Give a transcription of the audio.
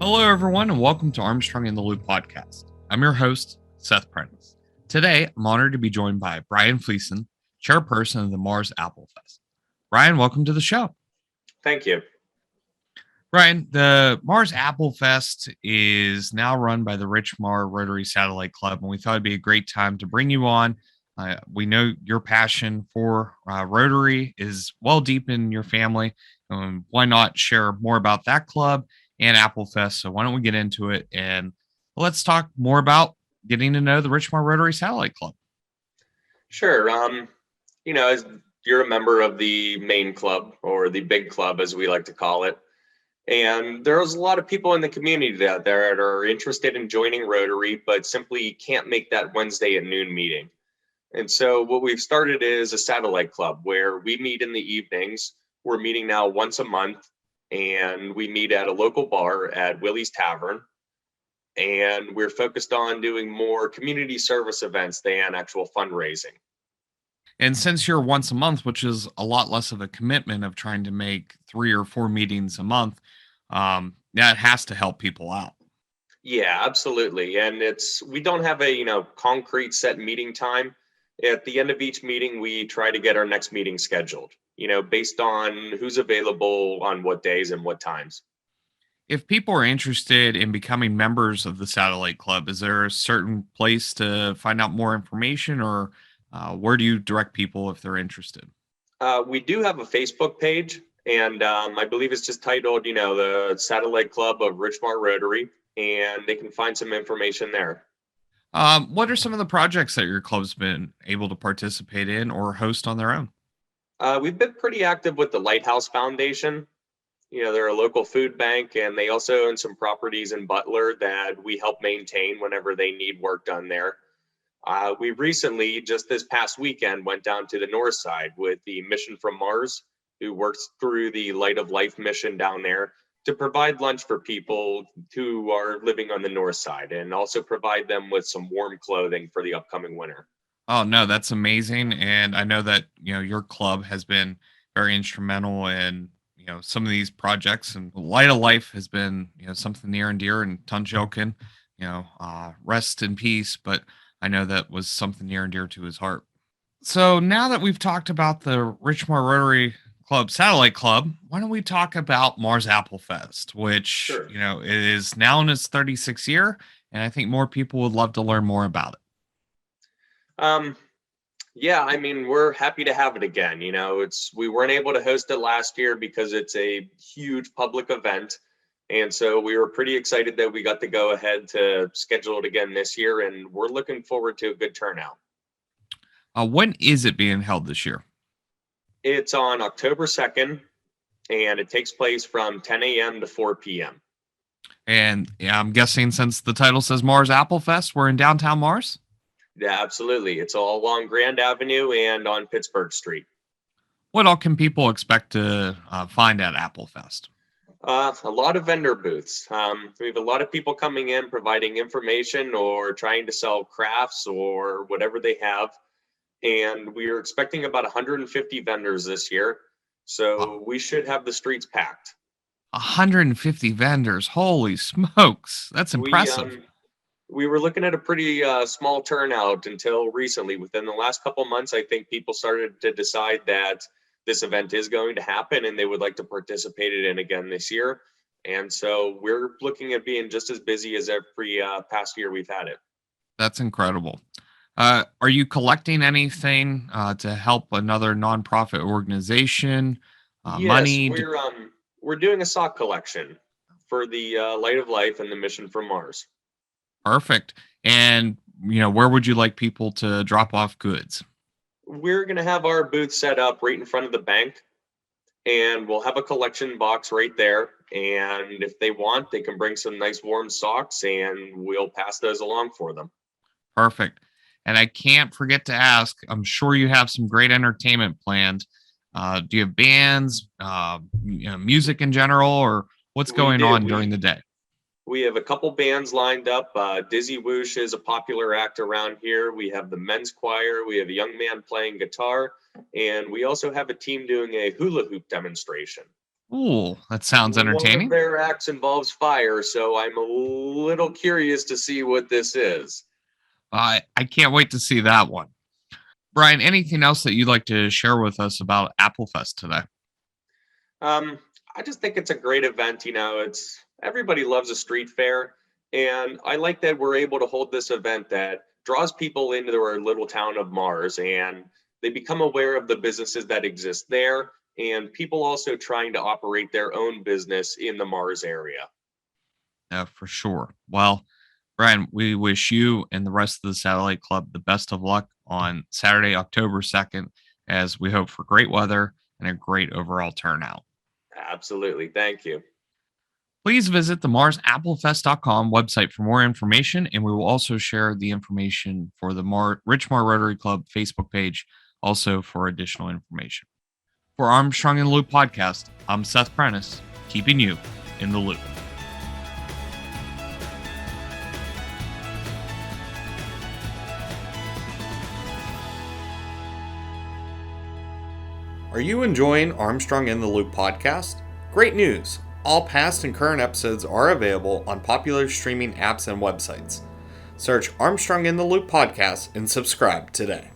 Hello, everyone, and welcome to Armstrong in the Loop podcast. I'm your host, Seth Prentice. Today, I'm honored to be joined by Brian Fleeson, chairperson of the Mars Applefest. Brian, welcome to the show. Thank you. Brian, the Mars Applefest is now run by the Richmond Rotary Satellite Club, and we thought it'd be a great time to bring you on. We know your passion for Rotary is well deep in your family. Why not share more about that club and Applefest? So why don't we get into it and let's talk more about getting to know the Richmond Rotary Satellite Club. Sure. As you're a member of the main club or the big club, as we like to call it, and there's a lot of people in the community that are interested in joining Rotary, but simply can't make that Wednesday at noon meeting. And so what we've started is a satellite club where we meet in the evenings. We're meeting now once a month, and we meet at a local bar at Willie's Tavern. And we're focused on doing more community service events than actual fundraising. And since you're once a month, which is a lot less of a commitment of trying to make 3 or 4 meetings a month, that has to help people out. Yeah, absolutely. And we don't have a concrete set meeting time. At the end of each meeting, we try to get our next meeting scheduled, based on who's available on what days and what times. If people are interested in becoming members of the Satellite Club, is there a certain place to find out more information, or where do you direct people if they're interested? We do have a Facebook page, and I believe it's just titled, the Satellite Club of Richmond Rotary, and they can find some information there. What are some of the projects that your club's been able to participate in or host on their own? We've been pretty active with the Lighthouse Foundation. They're a local food bank, and they also own some properties in Butler that we help maintain whenever they need work done there. We recently, just this past weekend, went down to the north side with the Mission from Mars, who works through the Light of Life mission down there to provide lunch for people who are living on the north side and also provide them with some warm clothing for the upcoming winter. Oh no, that's amazing, and I know that your club has been very instrumental in some of these projects, and Light of Life has been something near and dear. And Tunjelkin, rest in peace, but I know that was something near and dear to his heart. So now that we've talked about the Richmond Rotary Club Satellite Club, why don't we talk about Mars Applefest, which Sure. is now in its 36th year, and I think more people would love to learn more about it. Um, yeah, I mean, we're happy to have it again. We weren't able to host it last year because it's a huge public event. And so we were pretty excited that we got to go ahead to schedule it again this year, and we're looking forward to a good turnout. When is it being held this year? It's on October 2nd, and it takes place from 10 a.m. to 4 p.m. And yeah, I'm guessing since the title says Mars Applefest, we're in downtown Mars. Yeah, absolutely. It's all along Grand Avenue and on Pittsburgh Street. What all can people expect to find at Applefest? A lot of vendor booths. We have a lot of people coming in providing information or trying to sell crafts or whatever they have. And we are expecting about 150 vendors this year. Wow, So we should have the streets packed. 150 vendors. Holy smokes. That's We impressive. um, we were looking at a pretty small turnout until recently. Within the last couple months, I think people started to decide that this event is going to happen and they would like to participate in it again this year. And so we're looking at being just as busy as every past year we've had it. That's incredible. Are you collecting anything to help another nonprofit organization? Yes, Money? we're doing a sock collection for the Light of Life and the Mission from Mars. Perfect. And, where would you like people to drop off goods? We're going to have our booth set up right in front of the bank, and we'll have a collection box right there. And if they want, they can bring some nice warm socks, and we'll pass those along for them. Perfect. And I can't forget to ask, I'm sure you have some great entertainment planned. Do you have bands, music in general, or what's We going do. on during the day? We have a couple bands lined up. Dizzy Woosh is a popular act around here. We have the men's choir. We have a young man playing guitar, and we also have a team doing a hula hoop demonstration. Ooh, that sounds One of entertaining. their acts involves fire, so I'm a little curious to see what this is. I can't wait to see that one. Brian, anything else that you'd like to share with us about Applefest today? Um, I just think it's a great event. It's everybody loves a street fair, and I like that we're able to hold this event that draws people into our little town of Mars, and they become aware of the businesses that exist there, and people also trying to operate their own business in the Mars area. For sure. Well, Brian, we wish you and the rest of the Satellite Club the best of luck on Saturday, October 2nd, as we hope for great weather and a great overall turnout. Absolutely, thank you. Please visit the MarsAppleFest.com website for more information, and we will also share the information for the Richmond Rotary Club Facebook page also for additional information. For Armstrong in the Loop podcast, I'm Seth Prentice, keeping you in the loop. Are you enjoying Armstrong in the Loop podcast? Great news! All past and current episodes are available on popular streaming apps and websites. Search Armstrong in the Loop podcast and subscribe today.